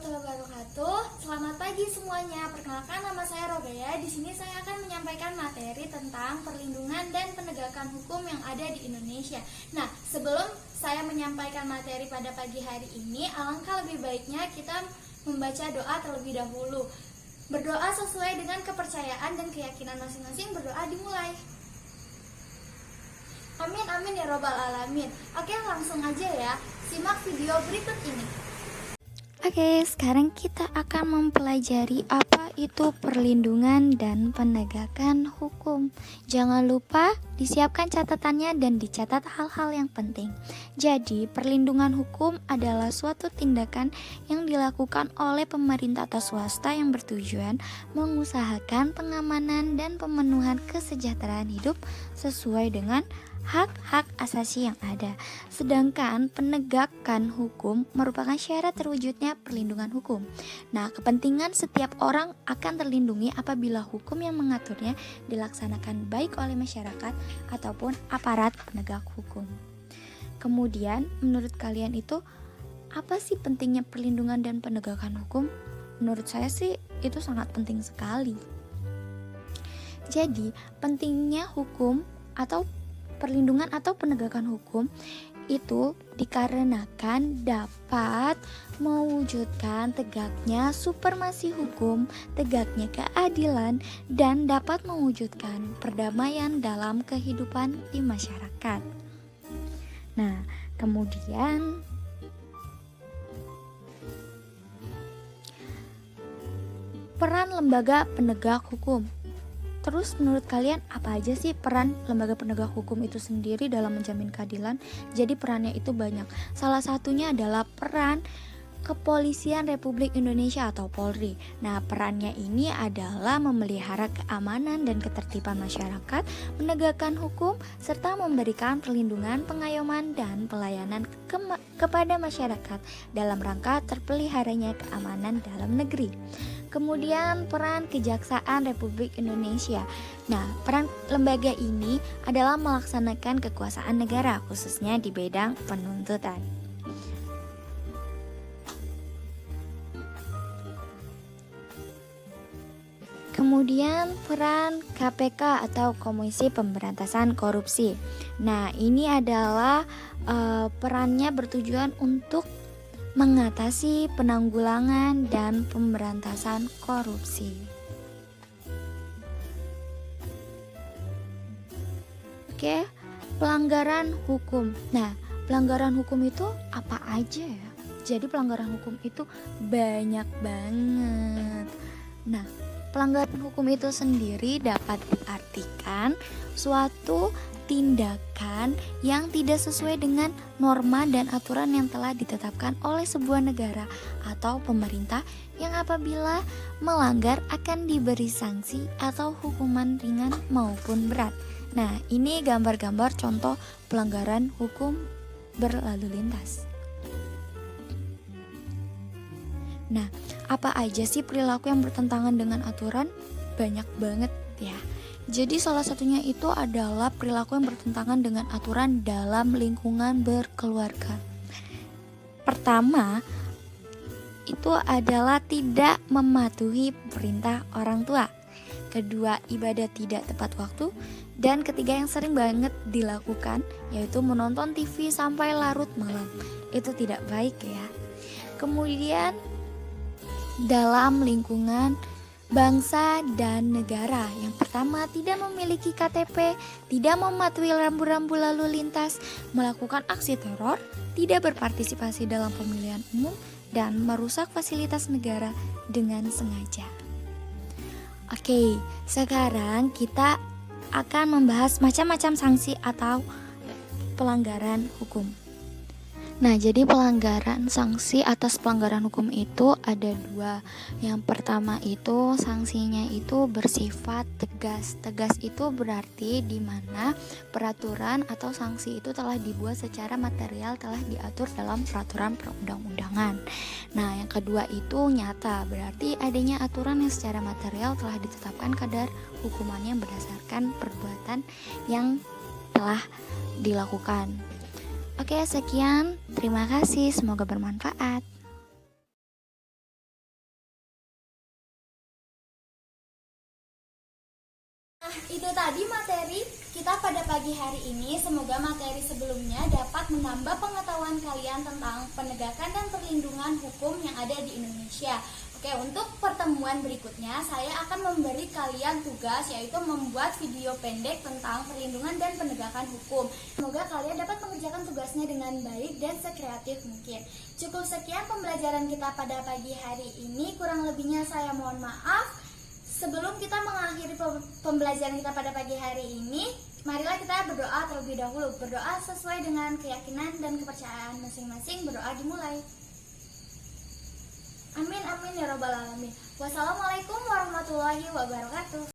warahmatullahi wabarakatuh. Selamat pagi semuanya. Perkenalkan, nama saya Rogaya. Di sini saya akan menyampaikan materi tentang perlindungan dan penegakan hukum yang ada di Indonesia. Nah, sebelum saya menyampaikan materi pada pagi hari ini, alangkah lebih baiknya kita membaca doa terlebih dahulu. Berdoa sesuai dengan kepercayaan dan keyakinan masing-masing. Berdoa dimulai. Amin amin ya robbal alamin. Oke, langsung aja ya. Simak video berikut ini. Oke, sekarang kita akan mempelajari apa itu perlindungan dan penegakan hukum. Jangan lupa disiapkan catatannya dan dicatat hal-hal yang penting. Jadi, perlindungan hukum adalah suatu tindakan yang dilakukan oleh pemerintah atau swasta yang bertujuan mengusahakan pengamanan dan pemenuhan kesejahteraan hidup sesuai dengan hak-hak asasi yang ada. Sedangkan penegakan hukum merupakan syarat terwujudnya perlindungan hukum. Nah, kepentingan setiap orang akan terlindungi apabila hukum yang mengaturnya dilaksanakan baik oleh masyarakat ataupun aparat penegak hukum. Kemudian, menurut kalian itu apa sih pentingnya perlindungan dan penegakan hukum? Menurut saya sih itu sangat penting sekali. Jadi, pentingnya hukum atau perlindungan atau penegakan hukum itu dikarenakan dapat mewujudkan tegaknya supremasi hukum, tegaknya keadilan, dan dapat mewujudkan perdamaian dalam kehidupan di masyarakat. Nah, kemudian peran lembaga penegak hukum. Terus menurut kalian apa aja sih peran lembaga penegak hukum itu sendiri dalam menjamin keadilan? Jadi perannya itu banyak. Salah satunya adalah peran Kepolisian Republik Indonesia atau Polri. Nah, perannya ini adalah memelihara keamanan dan ketertiban masyarakat, menegakkan hukum, serta memberikan perlindungan, pengayoman, dan pelayanan kepada masyarakat dalam rangka terpeliharanya keamanan dalam negeri. Kemudian peran Kejaksaan Republik Indonesia. Nah, peran lembaga ini adalah melaksanakan kekuasaan negara, khususnya di bidang penuntutan. Kemudian peran KPK atau Komisi Pemberantasan Korupsi. Nah, ini adalah perannya bertujuan untuk mengatasi penanggulangan dan pemberantasan korupsi. Oke, pelanggaran hukum. Nah, pelanggaran hukum itu apa aja ya? Jadi pelanggaran hukum itu banyak banget. Nah, pelanggaran hukum itu sendiri dapat diartikan suatu tindakan yang tidak sesuai dengan norma dan aturan yang telah ditetapkan oleh sebuah negara atau pemerintah yang apabila melanggar akan diberi sanksi atau hukuman ringan maupun berat. Nah, ini gambar-gambar contoh pelanggaran hukum berlalu lintas. Nah, apa aja sih perilaku yang bertentangan dengan aturan? Banyak banget ya. Jadi salah satunya itu adalah perilaku yang bertentangan dengan aturan dalam lingkungan berkeluarga. Pertama, itu adalah tidak mematuhi perintah orang tua. Kedua, ibadah tidak tepat waktu. Dan ketiga yang sering banget dilakukan yaitu menonton TV sampai larut malam. Itu tidak baik ya. Kemudian dalam lingkungan bangsa dan negara. Yang pertama, tidak memiliki KTP, tidak mematuhi rambu-rambu lalu lintas, melakukan aksi teror, tidak berpartisipasi dalam pemilihan umum, dan merusak fasilitas negara dengan sengaja. Oke, sekarang kita akan membahas macam-macam sanksi atau pelanggaran hukum. Nah, jadi pelanggaran sanksi atas pelanggaran hukum itu ada dua. Yang pertama itu sanksinya itu bersifat tegas. Tegas itu berarti di mana peraturan atau sanksi itu telah dibuat secara material, telah diatur dalam peraturan perundang-undangan. Nah, yang kedua itu nyata, berarti adanya aturan yang secara material telah ditetapkan kadar hukumannya berdasarkan perbuatan yang telah dilakukan. Oke, sekian. Terima kasih. Semoga bermanfaat. Nah, itu tadi materi kita pada pagi hari ini. Semoga materi sebelumnya dapat menambah pengetahuan kalian tentang penegakan dan perlindungan hukum yang ada di Indonesia. Oke, untuk pertemuan berikutnya saya akan memberi kalian tugas, yaitu membuat video pendek tentang perlindungan dan penegakan hukum. Semoga kalian dapat mengerjakan tugasnya dengan baik dan sekreatif mungkin. Cukup sekian pembelajaran kita pada pagi hari ini. Kurang lebihnya saya mohon maaf. Sebelum kita mengakhiri pembelajaran kita pada pagi hari ini, marilah kita berdoa terlebih dahulu. Berdoa sesuai dengan keyakinan dan kepercayaan masing-masing. Berdoa dimulai. Amin amin ya robbal alamin. Wassalamualaikum warahmatullahi wabarakatuh.